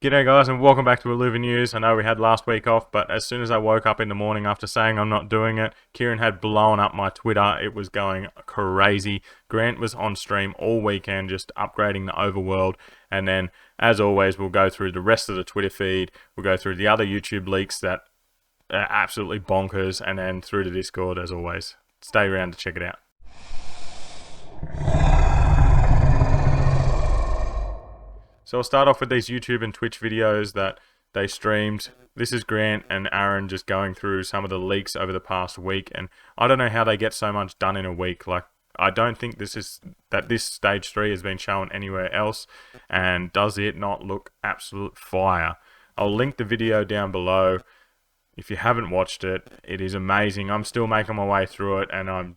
G'day guys and welcome back to Illuvinews. I know we had last week off, but as soon as I woke up in the morning after saying I'm not doing it, Kieran had blown up my Twitter. It was going crazy. Grant was on stream all weekend just upgrading the overworld, and then as always we'll go through the rest of the Twitter feed, we'll go through the other YouTube leaks that are absolutely bonkers, and then through the Discord as always. Stay around to check it out. So I'll start off with these YouTube and Twitch videos that they streamed. This is Grant and Aaron just going through some of the leaks over the past week, and I don't know how they get so much done in a week. Like, I don't think this stage 3 has been shown anywhere else, and does it not look absolute fire? I'll link the video down below. If you haven't watched it, it is amazing. I'm still making my way through it, and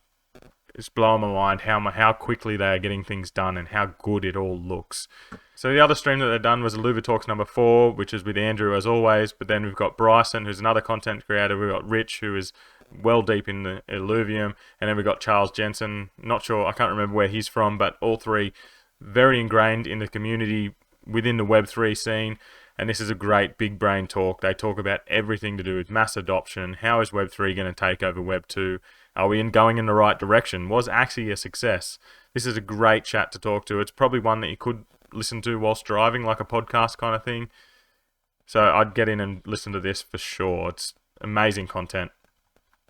it's blowing my mind how quickly they are getting things done and how good it all looks. So the other stream that they've done was Illuvium Talks number 4, which is with Andrew as always, but then we've got Bryson, who's another content creator. We've got Rich, who is well deep in the Illuvium, and then we've got Charles Jensen. Not sure, I can't remember where he's from, but all three very ingrained in the community within the Web3 scene. And this is a great big brain talk. They talk about everything to do with mass adoption. How is Web3 going to take over Web2? Are we going in the right direction? Was Axie a success? This is a great chat to talk to. It's probably one that you could listen to whilst driving, like a podcast kind of thing. So I'd get in and listen to this for sure. It's amazing content.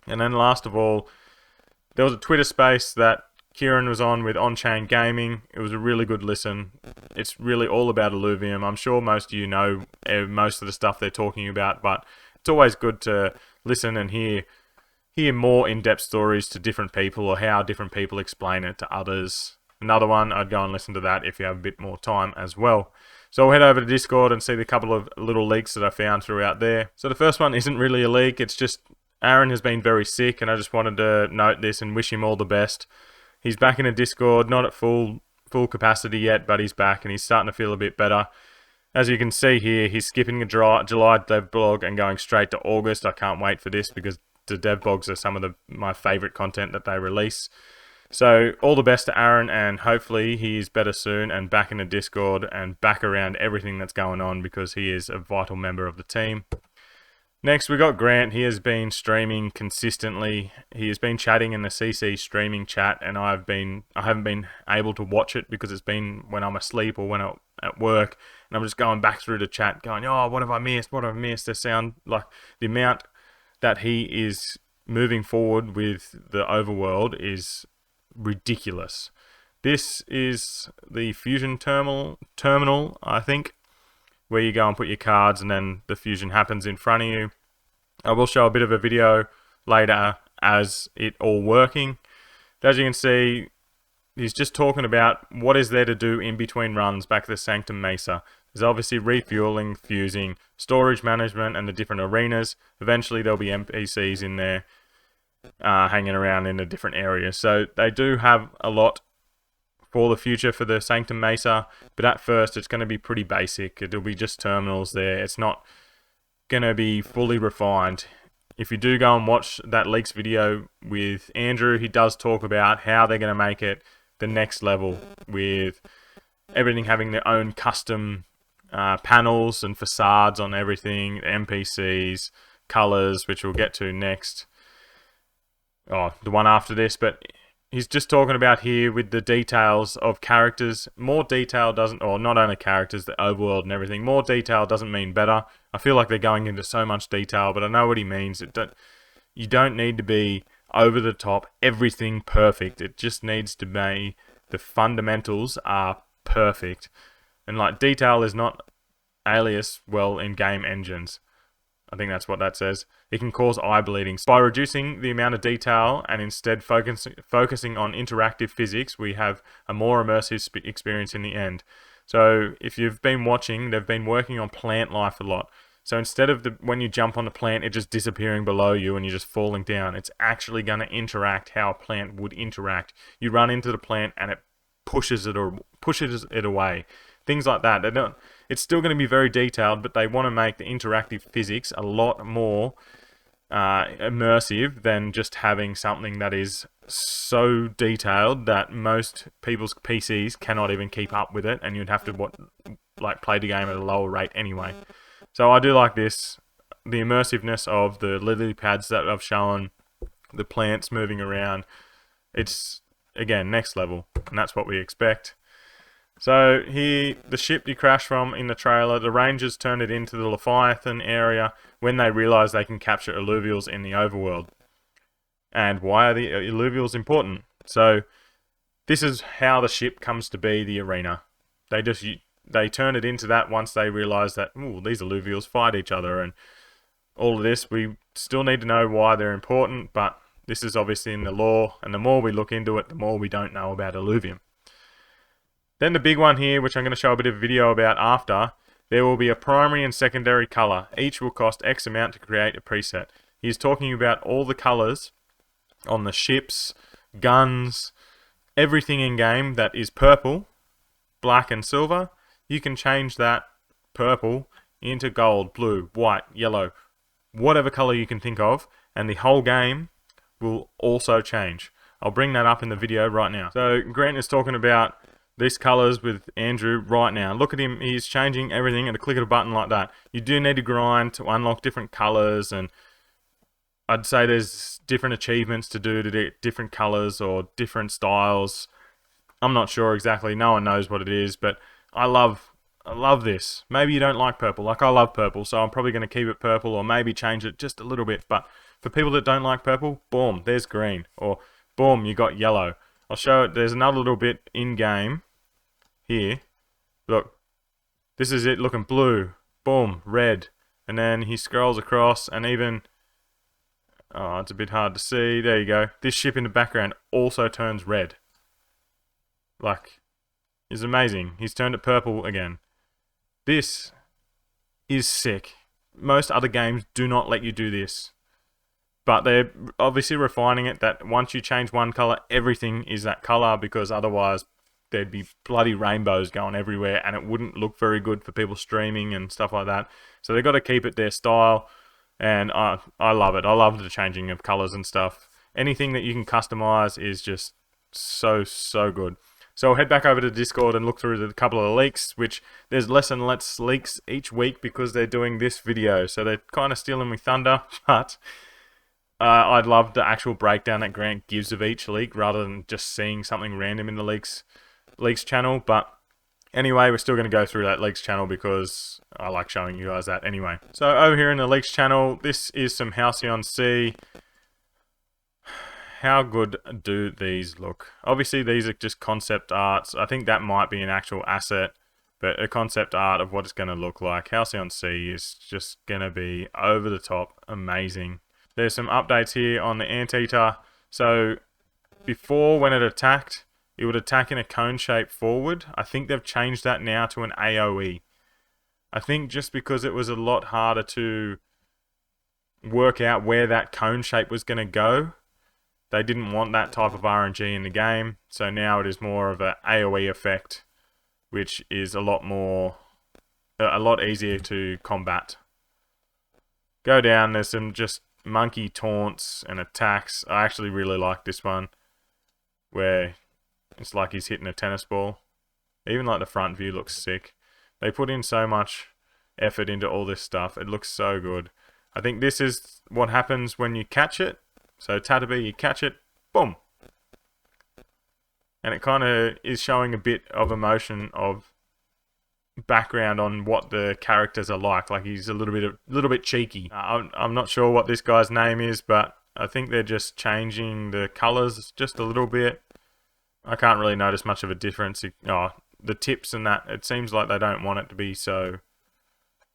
And then last of all, there was a Twitter space that Kieran was on with On-Chain Gaming. It was a really good listen. It's really all about Illuvium. I'm sure most of you know most of the stuff they're talking about, but it's always good to listen and hear more in-depth stories to different people, or how different people explain it to others. Another one, I'd go and listen to that if you have a bit more time as well. So I'll head over to Discord and see the couple of little leaks that I found throughout there. So the first one isn't really a leak, it's just Aaron has been very sick, and I just wanted to note this and wish him all the best. He's back in a Discord, not at full capacity yet, but he's back and he's starting to feel a bit better. As you can see here, he's skipping the July dev blog and going straight to August. I can't wait for this because the dev blogs are some of my favorite content that they release. So all the best to Aaron, and hopefully he is better soon and back in the Discord and back around everything that's going on, because he is a vital member of the team. Next, we got Grant. He has been streaming consistently. He has been chatting in the CC streaming chat, and I haven't been able to watch it because it's been when I'm asleep or when I'm at work, and I'm just going back through the chat going, oh, what have I missed? What have I missed? They sound like the amount that he is moving forward with the overworld is ridiculous. This is the Fusion terminal, I think, where you go and put your cards and then the fusion happens in front of you. I will show a bit of a video later as it all working. As you can see, he's just talking about what is there to do in between runs back to the Sanctum Mesa. There's obviously refueling, fusing, storage management, and the different arenas. Eventually there'll be NPCs in there hanging around in the different areas. So they do have a lot for the future for the Sanctum Mesa, but at first it's going to be pretty basic. It'll be just terminals there. It's not going to be fully refined. If you do go and watch that leaks video with Andrew, he does talk about how they're going to make it the next level, with everything having their own custom panels and facades on everything, NPCs, colors, which we'll get to next. Oh, the one after this, but he's just talking about here with the details of characters. More detail doesn't, or not only characters, the overworld and everything. More detail doesn't mean better. I feel like they're going into so much detail, but I know what he means. You don't need to be over the top, everything perfect. It just needs to be the fundamentals are perfect. And like, detail is not alias well in game engines. I think that's what that says. It can cause eye bleeding. By reducing the amount of detail and instead focusing on interactive physics, we have a more immersive experience in the end. So if you've been watching, they've been working on plant life a lot. So instead of when you jump on the plant, it just disappearing below you and you're just falling down, it's actually going to interact how a plant would interact. You run into the plant and it pushes it away. Things like that. It's still going to be very detailed, but they want to make the interactive physics a lot more immersive than just having something that is so detailed that most people's PCs cannot even keep up with it, and you'd have to like play the game at a lower rate anyway. So I do like this, the immersiveness of the lily pads that I've shown, the plants moving around. It's again next level, and that's what we expect. So here, the ship you crash from in the trailer, the Rangers turn it into the Leviathan area when they realise they can capture Illuvials in the overworld. And why are the Illuvials important? So this is how the ship comes to be the arena. They turn it into that once they realise that, ooh, these Illuvials fight each other, and all of this. We still need to know why they're important, but this is obviously in the lore, and the more we look into it, the more we don't know about Illuvium. Then the big one here, which I'm going to show a bit of video about after, there will be a primary and secondary colour. Each will cost X amount to create a preset. He's talking about all the colours on the ships, guns, everything in game that is purple, black and silver. You can change that purple into gold, blue, white, yellow, whatever colour you can think of, and the whole game will also change. I'll bring that up in the video right now. So Grant is talking about these colours with Andrew right now. Look at him, he's changing everything at a click of a button like that. You do need to grind to unlock different colours, and I'd say there's different achievements to do to get different colours or different styles. I'm not sure exactly, no one knows what it is, but I love this. Maybe you don't like purple, like I love purple, so I'm probably going to keep it purple or maybe change it just a little bit. But for people that don't like purple, boom, there's green, or boom, you got yellow. I'll show it, there's another little bit in game here. Look, this is it looking blue, boom, red, and then he scrolls across and even, oh, it's a bit hard to see, there you go, this ship in the background also turns red. Like, it's amazing. He's turned it purple again. This is sick. Most other games do not let you do this, but they're obviously refining it that once you change one colour, everything is that colour, because otherwise there'd be bloody rainbows going everywhere and it wouldn't look very good for people streaming and stuff like that. So they've got to keep it their style, and I love it. I love the changing of colours and stuff. Anything that you can customise is just so good. So I'll head back over to Discord and look through a couple of leaks, which there's less and less leaks each week because they're doing this video. So they're kind of stealing my thunder, but I'd love the actual breakdown that Grant gives of each leak rather than just seeing something random in the leaks channel. But anyway, we're still going to go through that leaks channel because I like showing you guys that anyway. So over here in the leaks channel, this is some Halcyon C. How good do these look? Obviously, these are just concept arts. I think that might be an actual asset, but a concept art of what it's going to look like. Halcyon C is just going to be over the top amazing. There's some updates here on the Anteater. So before, when it attacked, it would attack in a cone shape forward. I think they've changed that now to an AoE. I think just because it was a lot harder to work out where that cone shape was going to go, they didn't want that type of RNG in the game, so now it is more of an AoE effect, which is a lot easier to combat. Go down, there's some just monkey taunts and attacks. I actually really like this one, where it's like he's hitting a tennis ball. Even like the front view looks sick. They put in so much effort into all this stuff, it looks so good. I think this is what happens when you catch it. So Tataby, you catch it, boom. And it kind of is showing a bit of emotion of background on what the characters are like. Like he's a little bit cheeky. I'm not sure what this guy's name is, but I think they're just changing the colors just a little bit. I can't really notice much of a difference. Oh, the tips and that, it seems like they don't want it to be so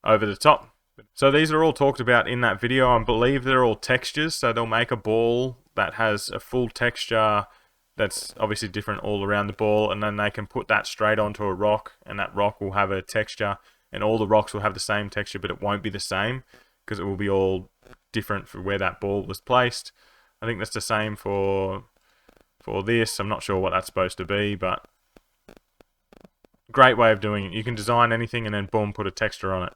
over the top. So these are all talked about in that video. I believe they're all textures, so they'll make a ball that has a full texture that's obviously different all around the ball, and then they can put that straight onto a rock, and that rock will have a texture, and all the rocks will have the same texture, but it won't be the same because it will be all different for where that ball was placed. I think that's the same for this. I'm not sure what that's supposed to be, but great way of doing it. You can design anything and then boom, put a texture on it.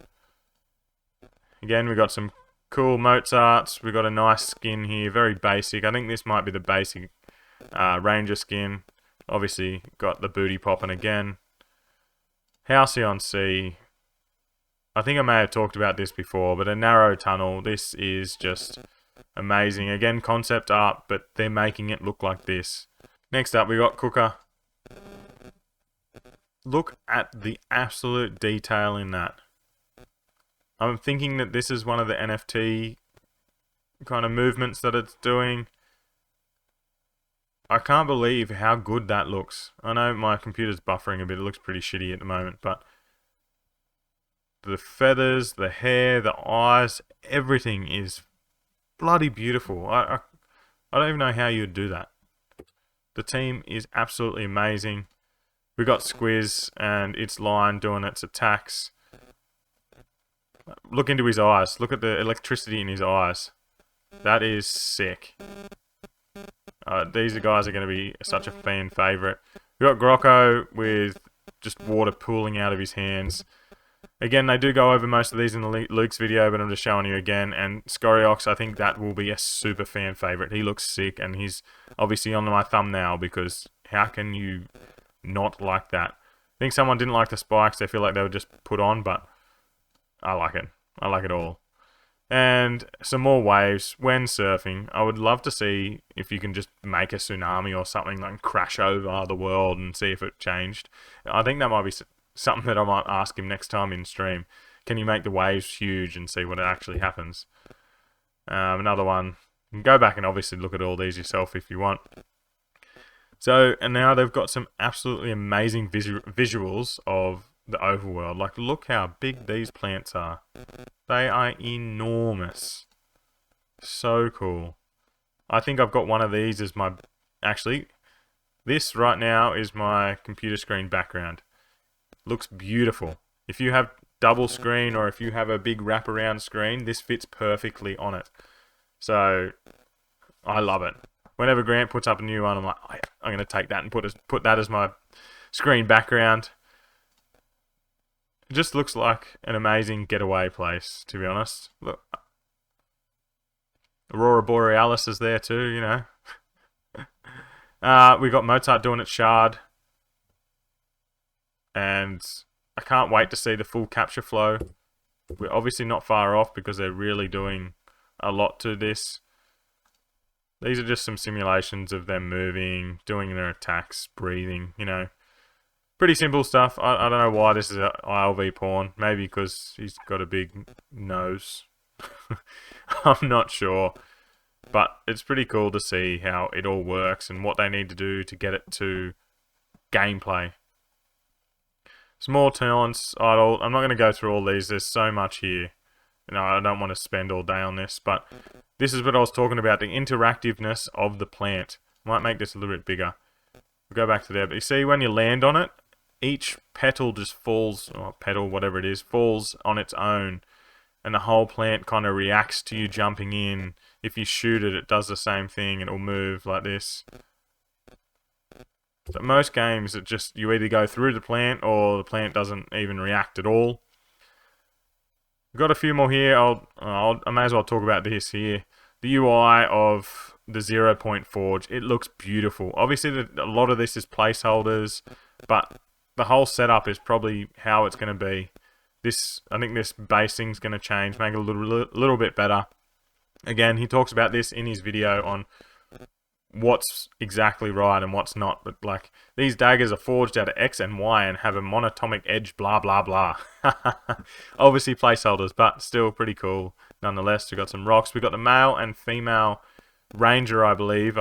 Again, we've got some cool Mozarts. We've got a nice skin here, very basic. I think this might be the basic Ranger skin. Obviously, got the booty popping again. Halcyon Sea. I think I may have talked about this before, but a narrow tunnel. This is just amazing. Again, concept art, but they're making it look like this. Next up, we got Cooker. Look at the absolute detail in that. I'm thinking that this is one of the NFT kind of movements that it's doing. I can't believe how good that looks. I know my computer's buffering a bit. It looks pretty shitty at the moment, but the feathers, the hair, the eyes, everything is bloody beautiful. I don't even know how you'd do that. The team is absolutely amazing. We got Squiz and its line doing its attacks. Look into his eyes. Look at the electricity in his eyes. That is sick. These guys are going to be such a fan favourite. We got Grocko with just water pooling out of his hands. Again, they do go over most of these in the Luke's video, but I'm just showing you again. And Scoriox, I think that will be a super fan favourite. He looks sick, and he's obviously on my thumbnail because how can you not like that? I think someone didn't like the spikes. They feel like they were just put on, but I like it. I like it all. And some more waves when surfing. I would love to see if you can just make a tsunami or something, like crash over the world and see if it changed. I think that might be something that I might ask him next time in stream. Can you make the waves huge and see what actually happens? Another one. You can go back and obviously look at all these yourself if you want. So, and now they've got some absolutely amazing visuals of the overworld. Like, look how big these plants are. They are enormous. So cool. I think I've got one of these as my... Actually, this right now is my computer screen background. Looks beautiful. If you have double screen or if you have a big wraparound screen, this fits perfectly on it. So, I love it. Whenever Grant puts up a new one, I'm like, I'm going to take that and put that as my screen background. It just looks like an amazing getaway place, to be honest. Look, Aurora Borealis is there too, you know. We got Mozart doing its shard. And I can't wait to see the full capture flow. We're obviously not far off because they're really doing a lot to this. These are just some simulations of them moving, doing their attacks, breathing, you know. Pretty simple stuff. I don't know why this is an ILV pawn. Maybe because he's got a big nose. I'm not sure. But it's pretty cool to see how it all works and what they need to do to get it to gameplay. Small talents, idle. I'm not going to go through all these. There's so much here. You know, I don't want to spend all day on this. But this is what I was talking about. The interactiveness of the plant. Might make this a little bit bigger. We'll go back to there. But you see when you land on it, each petal just falls, or petal, whatever it is, falls on its own. And the whole plant kind of reacts to you jumping in. If you shoot it, it does the same thing. It'll move like this. So most games, it just, you either go through the plant or the plant doesn't even react at all. We've got a few more here. I may as well talk about this here. The UI of the 0 Point Forge, it looks beautiful. Obviously, a lot of this is placeholders, but the whole setup is probably how it's going to be. I think this basing's going to change, make it a little bit better. Again, he talks about this in his video on what's exactly right and what's not. But like, these daggers are forged out of X and Y and have a monatomic edge, blah, blah, blah. Obviously placeholders, but still pretty cool. Nonetheless, we've got some rocks. We've got the male and female ranger, I believe.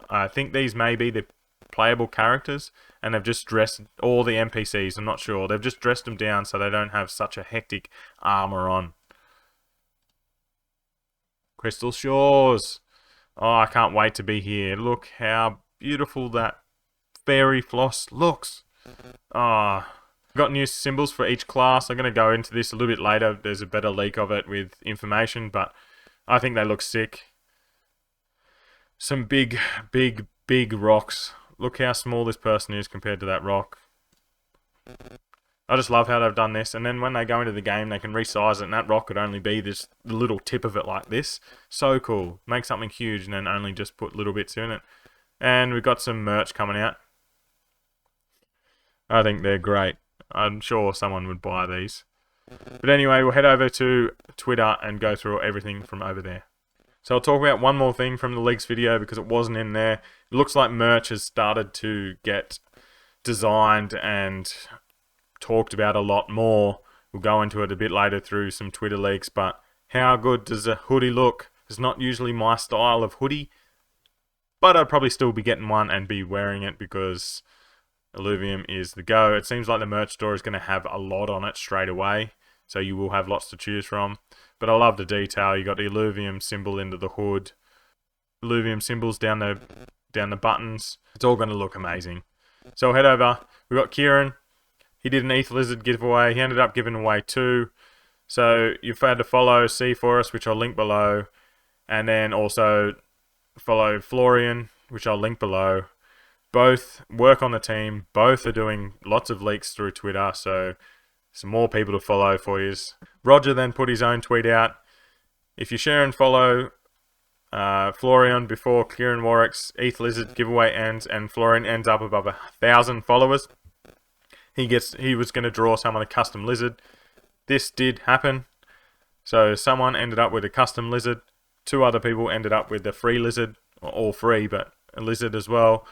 I think these may be the playable characters, and they've just dressed all the NPCs. I'm not sure. They've just dressed them down so they don't have such a hectic armor on. Crystal Shores. Oh, I can't wait to be here. Look how beautiful that fairy floss looks. Ah, got new symbols for each class. I'm going to go into this a little bit later. There's a better leak of it with information, but I think they look sick. Some big, big, big rocks. Look how small this person is compared to that rock. I just love how they've done this. And then when they go into the game, they can resize it, and that rock could only be the little tip of it like this. So cool. Make something huge and then only just put little bits in it. And we've got some merch coming out. I think they're great. I'm sure someone would buy these. But anyway, we'll head over to Twitter and go through everything from over there. So I'll talk about one more thing from the leaks video because it wasn't in there. It looks like merch has started to get designed and talked about a lot more. We'll go into it a bit later through some Twitter leaks, but how good does a hoodie look? It's not usually my style of hoodie, but I'd probably still be getting one and be wearing it because Illuvium is the go. It seems like the merch store is going to have a lot on it straight away, so you will have lots to choose from. But I love the detail. You got the Illuvium symbol into the hood, Illuvium symbols down the buttons. It's all going to look amazing. So we'll head over. We've got Kieran. He did an ETH Lizard giveaway. He ended up giving away 2. So you've had to follow C for us, which I'll link below. And then also follow Florian, which I'll link below. Both work on the team. Both are doing lots of leaks through Twitter. So some more people to follow for you. Roger then put his own tweet out. If you share and follow Florian before Kieran Warwick's ETH Lizard giveaway ends and Florian ends up above 1,000 followers, he was going to draw some on a custom lizard. This did happen. So someone ended up with a custom lizard. 2 other people ended up with a free lizard. All free, but a lizard as well.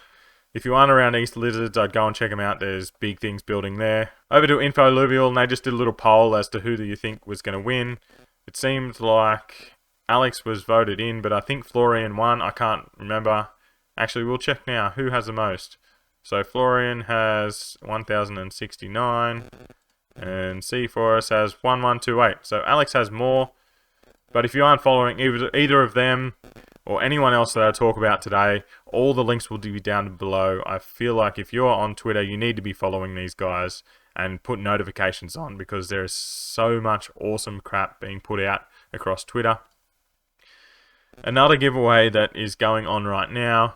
If you aren't around East Lizards, I'd go and check them out. There's big things building there. Over to Info Illuvial, and they just did a little poll as to who do you think was going to win. It seemed like Alex was voted in, but I think Florian won. I can't remember. Actually, we'll check now. Who has the most? So Florian has 1,069, and C for us has 1,128. So Alex has more, but if you aren't following either of them or anyone else that I talk about today, all the links will be down below. I feel like if you're on Twitter, you need to be following these guys and put notifications on because there is so much awesome crap being put out across Twitter. Another giveaway that is going on right now,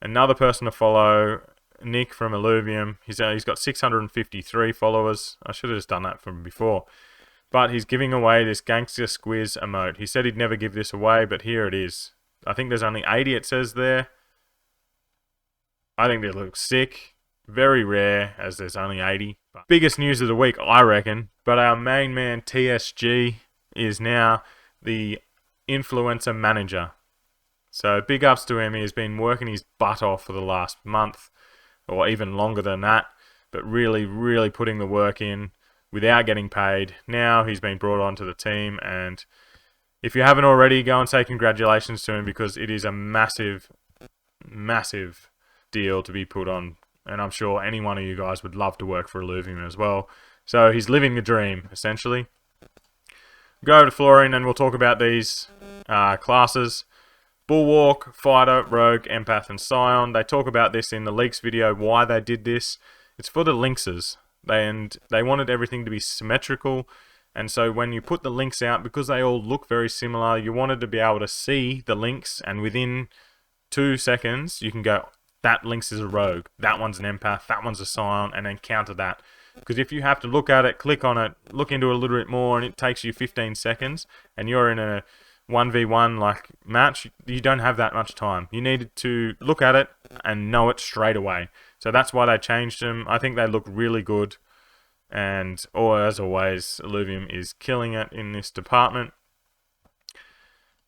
another person to follow, Nick from Illuvium. He's got 653 followers. I should have just done that from before. But he's giving away this Gangster Squiz emote. He said he'd never give this away, but here it is. I think there's only 80 it says there. I think they look sick. Very rare as there's only 80. But biggest news of the week, I reckon. But our main man TSG is now the influencer manager. So big ups to him. He has been working his butt off for the last month or even longer than that. But really, really putting the work in without getting paid. Now he's been brought onto the team, and if you haven't already, go and say congratulations to him because it is a massive, massive deal to be put on. And I'm sure any one of you guys would love to work for Illuvium as well. So he's living the dream, essentially. Go over to Florian and we'll talk about these classes. Bulwark, Fighter, Rogue, Empath, and Scion. They talk about this in the leaks video, why they did this. It's for the linkses. They wanted everything to be symmetrical. And so when you put the links out, because they all look very similar, you wanted to be able to see the links, and within 2 seconds, you can go, that links is a rogue, that one's an empath, that one's a scion, and then counter that. Because if you have to look at it, click on it, look into it a little bit more, and it takes you 15 seconds, and you're in a 1v1 like match, you don't have that much time. You need to look at it and know it straight away. So that's why they changed them. I think they look really good. And as always, Illuvium is killing it in this department.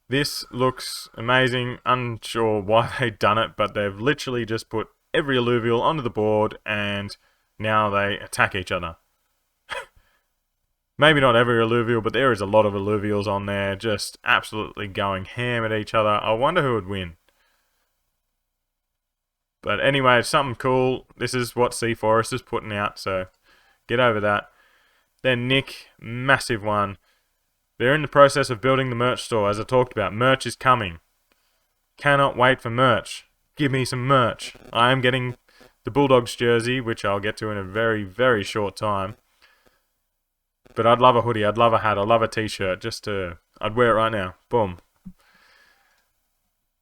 This looks amazing. Unsure why they've done it, but they've literally just put every Illuvial onto the board and now they attack each other. Maybe not every Illuvial, but there is a lot of Illuvials on there just absolutely going ham at each other. I wonder who would win. But anyway, it's something cool. This is what C Forest is putting out, so get over that. Then Nick, massive one. They're in the process of building the merch store, as I talked about. Merch is coming. Cannot wait for merch. Give me some merch. I am getting the Bulldogs jersey, which I'll get to in a very, very short time. But I'd love a hoodie, I'd love a hat, I'd love a t-shirt. I'd wear it right now. Boom.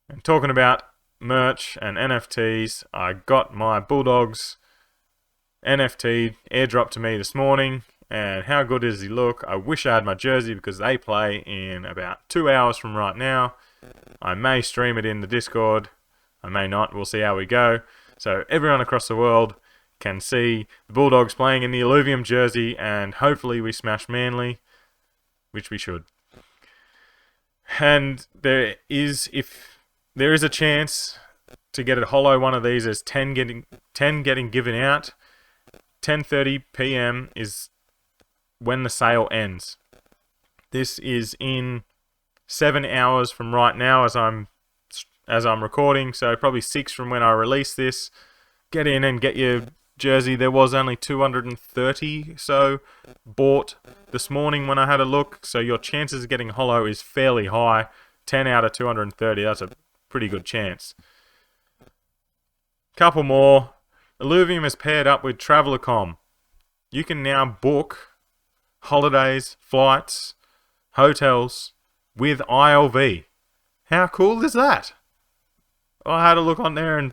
And talking about merch and NFTs, I got my Bulldogs NFT airdropped to me this morning. And how good does he look? I wish I had my jersey because they play in about 2 hours from right now. I may stream it in the Discord. I may not. We'll see how we go. So everyone across the world, can see the Bulldogs playing in the Illuvium jersey, and hopefully we smash Manly, which we should. And there is a chance to get a holo one of these. There's 10 getting given out. 10:30 p.m. is when the sale ends. This is in 7 hours from right now as I'm recording, so probably 6 from when I release this. Get in and get your jersey. There was only 230 so bought this morning when I had a look, so your chances of getting holo is fairly high. 10 out of 230, that's a pretty good chance. Couple more. Illuvium is paired up with Traveler.com. You can now book holidays, flights, hotels with ILV. How cool is that? I had a look on there and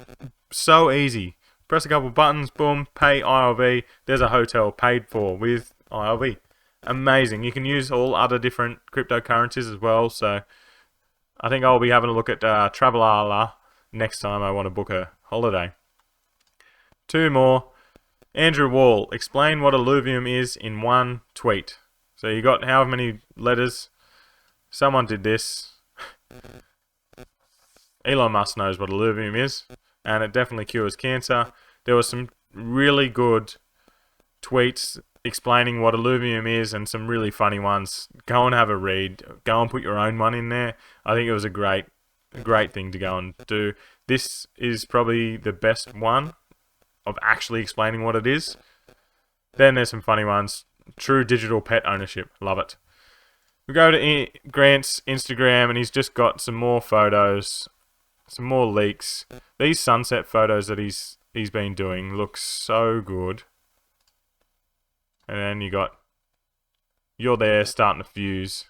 so easy. Press a couple buttons, boom, pay ILV. There's a hotel paid for with ILV. Amazing. You can use all other different cryptocurrencies as well. So I think I'll be having a look at Travelala next time I want to book a holiday. 2 more. Andrew Wall, explain what Illuvium is in one tweet. So you got however many letters. Someone did this. Elon Musk knows what Illuvium is, and it definitely cures cancer. There were some really good tweets explaining what Illuvium is, and some really funny ones. Go and have a read. Go and put your own one in there. I think it was a great thing to go and do. This is probably the best one of actually explaining what it is. Then there's some funny ones. True digital pet ownership. Love it. We go to Grant's Instagram, and he's just got some more photos, some more leaks. These sunset photos that he's been doing look so good. And then you're there starting to fuse.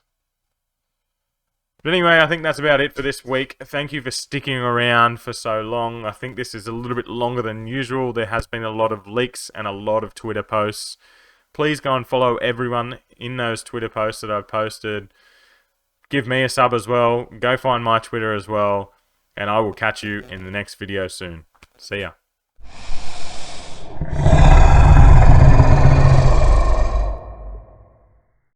But anyway, I think that's about it for this week. Thank you for sticking around for so long. I think this is a little bit longer than usual. There has been a lot of leaks and a lot of Twitter posts. Please go and follow everyone in those Twitter posts that I've posted. Give me a sub as well. Go find my Twitter as well. And I will catch you in the next video soon. See ya.